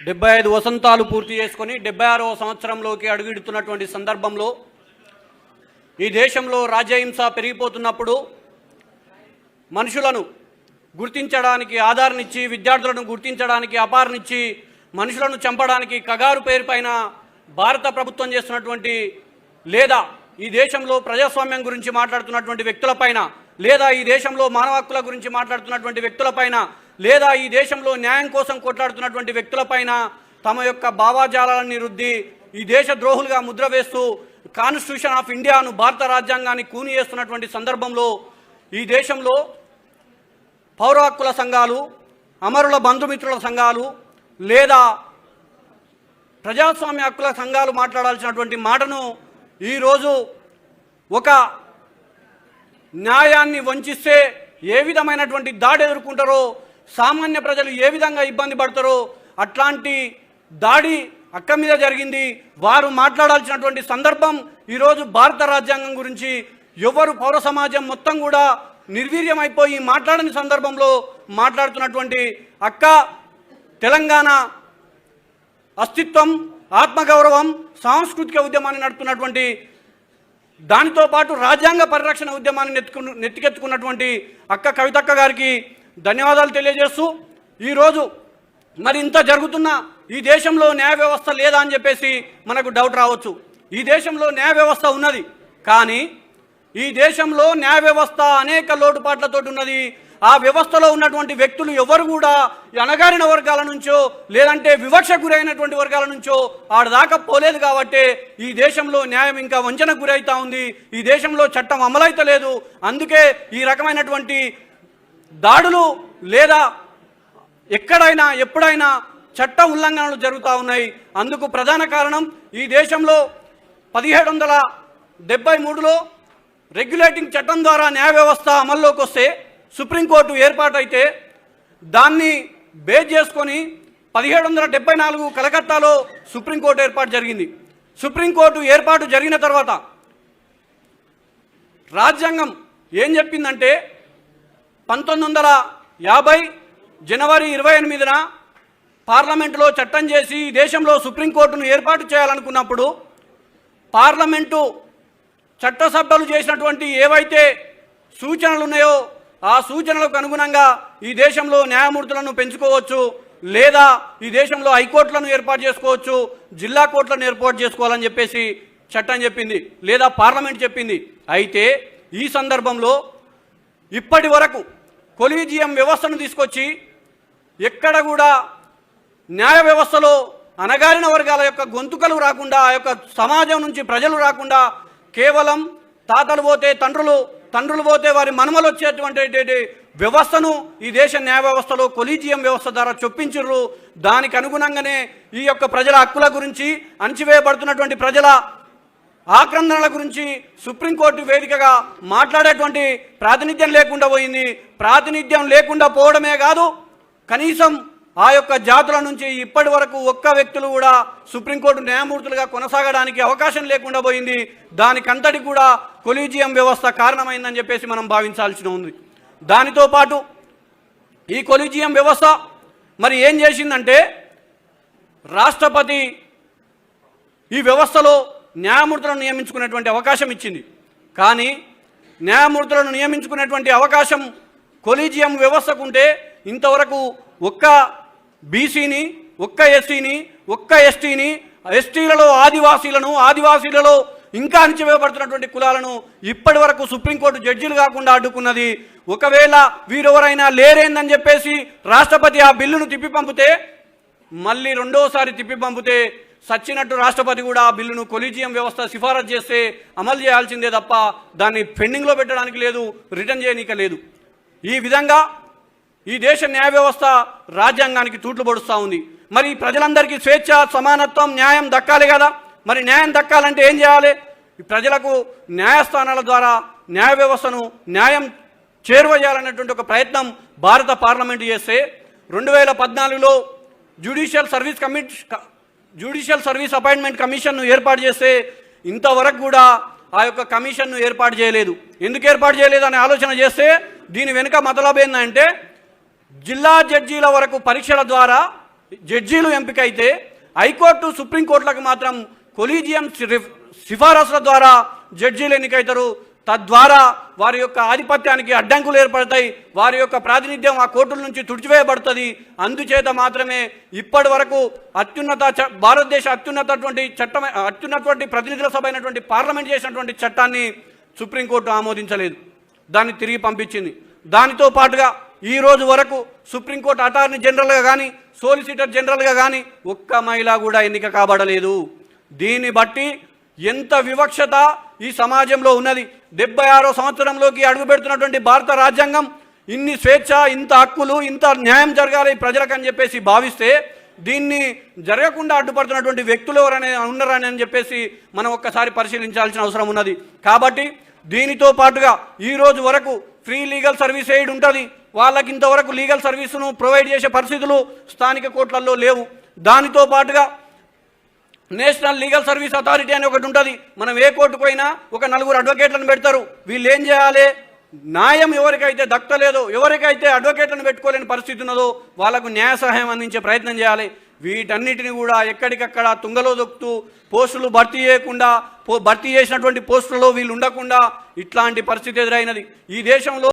75 వసంతాలు పూర్తి చేసుకొని 76వ సంవత్సరంలోకి అడుగుడుతున్నటువంటి సందర్భంలో ఈ దేశంలో రాజ్యహింస పెరిగిపోతున్నప్పుడు మనుషులను గుర్తించడానికి ఆధారనిచ్చి, విద్యార్థులను గుర్తించడానికి అపారనిచ్చి, మనుషులను చంపడానికి కగారు పేరుపైన భారత ప్రభుత్వం చేస్తున్నటువంటి లేదా ఈ దేశంలో ప్రజాస్వామ్యం గురించి మాట్లాడుతున్నటువంటి వ్యక్తులపైన, లేదా ఈ దేశంలో మానవ హక్కుల గురించి మాట్లాడుతున్నటువంటి వ్యక్తులపైన, లేదా ఈ దేశంలో న్యాయం కోసం కొట్లాడుతున్నటువంటి వ్యక్తులపైన తమ యొక్క భావాజాలాన్ని రుద్ది ఈ దేశ ద్రోహులుగా ముద్ర వేస్తూ కాన్స్టిట్యూషన్ ఆఫ్ ఇండియాను, భారత రాజ్యాంగాన్ని కూని చేస్తున్నటువంటి సందర్భంలో ఈ దేశంలో పౌర హక్కుల సంఘాలు, అమరుల బంధుమిత్రుల సంఘాలు లేదా ప్రజాస్వామ్య హక్కుల సంఘాలు మాట్లాడాల్సినటువంటి మాటను ఈరోజు ఒక న్యాయాన్ని వంచిస్తే ఏ విధమైనటువంటి దాడి ఎదుర్కొంటారో, సామాన్య ప్రజలు ఏ విధంగా ఇబ్బంది పడతారో అట్లాంటి దాడి అక్క మీద జరిగింది. వారు మాట్లాడాల్సినటువంటి సందర్భం ఈరోజు భారత రాజ్యాంగం గురించి ఎవరు పౌర సమాజం మొత్తం కూడా నిర్వీర్యమైపోయి మాట్లాడని సందర్భంలో మాట్లాడుతున్నటువంటి అక్క తెలంగాణ అస్తిత్వం, ఆత్మగౌరవం, సాంస్కృతిక ఉద్యమాన్ని నడుపుతున్నటువంటి, దానితో పాటు రాజ్యాంగ పరిరక్షణ ఉద్యమాన్ని నెత్తికెత్తుకున్నటువంటి అక్క కవితక్క గారికి ధన్యవాదాలు తెలియజేస్తూ, ఈరోజు మరి ఇంత జరుగుతున్న ఈ దేశంలో న్యాయ వ్యవస్థ లేదా అని చెప్పేసి మనకు డౌట్ రావచ్చు. ఈ దేశంలో న్యాయ వ్యవస్థ ఉన్నది, కానీ ఈ దేశంలో న్యాయ వ్యవస్థ అనేక లోటుపాట్లతో ఉన్నది. ఆ వ్యవస్థలో ఉన్నటువంటి వ్యక్తులు ఎవరు కూడా అణగారిన వర్గాల నుంచో లేదంటే వివక్ష గురైనటువంటి వర్గాల నుంచో ఆడదాకా పోలేదు. కాబట్టి ఈ దేశంలో న్యాయం ఇంకా వంచనకు గురైతా ఉంది. ఈ దేశంలో చట్టం అమలైతలేదు. అందుకే ఈ రకమైనటువంటి దాడులు లేదా ఎక్కడైనా ఎప్పుడైనా చట్ట ఉల్లంఘనలు జరుగుతూ ఉన్నాయి. అందుకు ప్రధాన కారణం ఈ దేశంలో 1773లో రెగ్యులేటింగ్ చట్టం ద్వారా న్యాయ వ్యవస్థ అమల్లోకి వస్తే, సుప్రీంకోర్టు ఏర్పాటైతే దాన్ని బేస్ చేసుకొని 1774 కలకత్తాలో సుప్రీంకోర్టు ఏర్పాటు జరిగింది. సుప్రీంకోర్టు ఏర్పాటు జరిగిన తర్వాత రాజ్యాంగం ఏం చెప్పిందంటే 1950 జనవరి 28న పార్లమెంటులో చట్టం చేసి ఈ దేశంలో సుప్రీంకోర్టును ఏర్పాటు చేయాలనుకున్నప్పుడు పార్లమెంటు చట్టసభలు చేసినటువంటి ఏవైతే సూచనలు ఉన్నాయో ఆ సూచనలకు అనుగుణంగా ఈ దేశంలో న్యాయమూర్తులను పెంచుకోవచ్చు, లేదా ఈ దేశంలో హైకోర్టులను ఏర్పాటు చేసుకోవచ్చు, జిల్లా కోర్టులను ఏర్పాటు చేసుకోవాలని చెప్పేసి చట్టం చెప్పింది, లేదా పార్లమెంట్ చెప్పింది. అయితే ఈ సందర్భంలో ఇప్పటి వరకు కొలీజియం వ్యవస్థను తీసుకొచ్చి ఎక్కడ కూడా న్యాయ వ్యవస్థలో అణగారిన వర్గాల యొక్క గొంతుకలు రాకుండా, ఆ యొక్క సమాజం నుంచి ప్రజలు రాకుండా కేవలం తాతలు పోతే తండ్రులు, తండ్రులు పోతే వారి మనమలు వచ్చేటువంటి వ్యవస్థను ఈ దేశ న్యాయ వ్యవస్థలో కొలీజియం వ్యవస్థ ద్వారా చొప్పించారు. దానికి అనుగుణంగానే ఈ యొక్క ప్రజల హక్కుల గురించి, అణచివేయబడుతున్నటువంటి ప్రజల ఆక్రందనల గురించి సుప్రీంకోర్టు వేదికగా మాట్లాడేటువంటి ప్రాతినిధ్యం లేకుండా పోయింది. ప్రాతినిధ్యం లేకుండా పోవడమే కాదు, కనీసం ఆ యొక్క జాతుల నుంచి ఇప్పటి వరకు ఒక్క వ్యక్తులు కూడా సుప్రీంకోర్టు న్యాయమూర్తులుగా కొనసాగడానికి అవకాశం లేకుండా పోయింది. దానికంతటి కూడా కొలీజియం వ్యవస్థ కారణమైందని చెప్పేసి మనం భావించాల్సి ఉంది. దానితో పాటు ఈ కొలీజియం వ్యవస్థ మరి ఏం చేసిందంటే, రాష్ట్రపతి ఈ వ్యవస్థలో న్యాయమూర్తులను నియమించుకునేటువంటి అవకాశం ఇచ్చింది. కానీ న్యాయమూర్తులను నియమించుకునేటువంటి అవకాశం కొలీజియం వ్యవస్థకుంటే ఇంతవరకు ఒక్క బీసీని, ఒక్క ఎస్సీని, ఒక్క ఎస్టీని, ఎస్టీలలో ఆదివాసీలను, ఆదివాసీలలో ఇంకా అణచివేయబడుతున్నటువంటి కులాలను ఇప్పటి వరకు సుప్రీంకోర్టు జడ్జీలు కాకుండా అడ్డుకున్నది. ఒకవేళ వీరెవరైనా లేరేందని చెప్పేసి రాష్ట్రపతి ఆ బిల్లును తిప్పి పంపితే, మళ్ళీ రెండోసారి తిప్పి పంపితే సచ్చినట్టు రాష్ట్రపతి కూడా ఆ బిల్లును కొలీజియం వ్యవస్థ సిఫారసు చేస్తే అమలు చేయాల్సిందే తప్ప దాన్ని పెండింగ్లో పెట్టడానికి లేదు, రిటర్న్ చేయనీక లేదు. ఈ విధంగా ఈ దేశ న్యాయ వ్యవస్థ రాజ్యాంగానికి తూట్లు పొడుస్తూ ఉంది. మరి ప్రజలందరికీ స్వేచ్ఛ, సమానత్వం, న్యాయం దక్కాలి కదా. మరి న్యాయం దక్కాలంటే ఏం చేయాలి? ప్రజలకు న్యాయస్థానాల ద్వారా న్యాయ వ్యవస్థను న్యాయం చేరువ చేయాలనేటువంటి ఒక ప్రయత్నం భారత పార్లమెంటు చేస్తే 2014లో జ్యుడిషియల్ సర్వీస్ అపాయింట్మెంట్ కమిషన్ను ఏర్పాటు చేస్తే ఇంతవరకు కూడా ఆ యొక్క కమిషన్ను ఏర్పాటు చేయలేదు. ఎందుకు ఏర్పాటు చేయలేదు అనే ఆలోచన చేస్తే దీని వెనుక మతలబ్ ఏంటంటే, జిల్లా జడ్జీల వరకు పరీక్షల ద్వారా జడ్జీలు ఎంపికైతే హైకోర్టు సుప్రీంకోర్టులకు మాత్రం కొలీజియం సిఫారసుల ద్వారా జడ్జీలు ఎన్నికైతారు. తద్వారా వారి యొక్క ఆధిపత్యానికి అడ్డంకులు ఏర్పడతాయి, వారి యొక్క ప్రాతినిధ్యం ఆ కోర్టుల నుంచి తుడిచివేయబడుతుంది. అందుచేత మాత్రమే ఇప్పటి వరకు భారతదేశ అత్యున్నతటువంటి ప్రతినిధుల సభ అయినటువంటి పార్లమెంట్ చేసినటువంటి చట్టాన్ని సుప్రీంకోర్టు ఆమోదించలేదు, దాన్ని తిరిగి పంపించింది. దానితో పాటుగా ఈ రోజు వరకు సుప్రీంకోర్టు అటార్నీ జనరల్గా కానీ సోలిసిటర్ జనరల్గా కానీ ఒక్క మహిళ కూడా ఎన్నిక కాబడలేదు. దీన్ని బట్టి ఎంత వివక్షత ఈ సమాజంలో ఉన్నది. 76వ సంవత్సరంలోకి అడుగుపెడుతున్నటువంటి భారత రాజ్యాంగం ఇన్ని స్వేచ్ఛ, ఇంత హక్కులు, ఇంత న్యాయం జరగాలి ప్రజలకని చెప్పేసి భావిస్తే దీన్ని జరగకుండా అడ్డుపడుతున్నటువంటి వ్యక్తులు ఎవరైనా ఉన్నారని చెప్పేసి మనం ఒక్కసారి పరిశీలించాల్సిన అవసరం ఉన్నది. కాబట్టి దీనితో పాటుగా ఈ రోజు వరకు ఫ్రీ లీగల్ సర్వీస్ ఎయిడ్ ఉంటుంది, వాళ్ళకి ఇంతవరకు లీగల్ సర్వీసును ప్రొవైడ్ చేసే పరిస్థితులు స్థానిక కోర్టులలో లేవు. దానితో పాటుగా నేషనల్ లీగల్ సర్వీస్ అథారిటీ అని ఒకటి ఉంటుంది. మనం ఏ కోర్టుకు పోయినా ఒక 4 అడ్వకేట్లను పెడతారు. వీళ్ళు ఏం చేయాలి? న్యాయం ఎవరికైతే దక్కలేదో, ఎవరికైతే అడ్వకేట్లను పెట్టుకోలేని పరిస్థితి ఉన్నదో వాళ్ళకు న్యాయ సహాయం అందించే ప్రయత్నం చేయాలి. వీటన్నిటిని కూడా ఎక్కడికక్కడ తుంగలో దొక్కుతూ పోస్టులు భర్తీ చేయకుండా, భర్తీ చేసినటువంటి పోస్టులలో వీళ్ళు ఉండకుండా ఇట్లాంటి పరిస్థితి ఎదురైనది ఈ దేశంలో.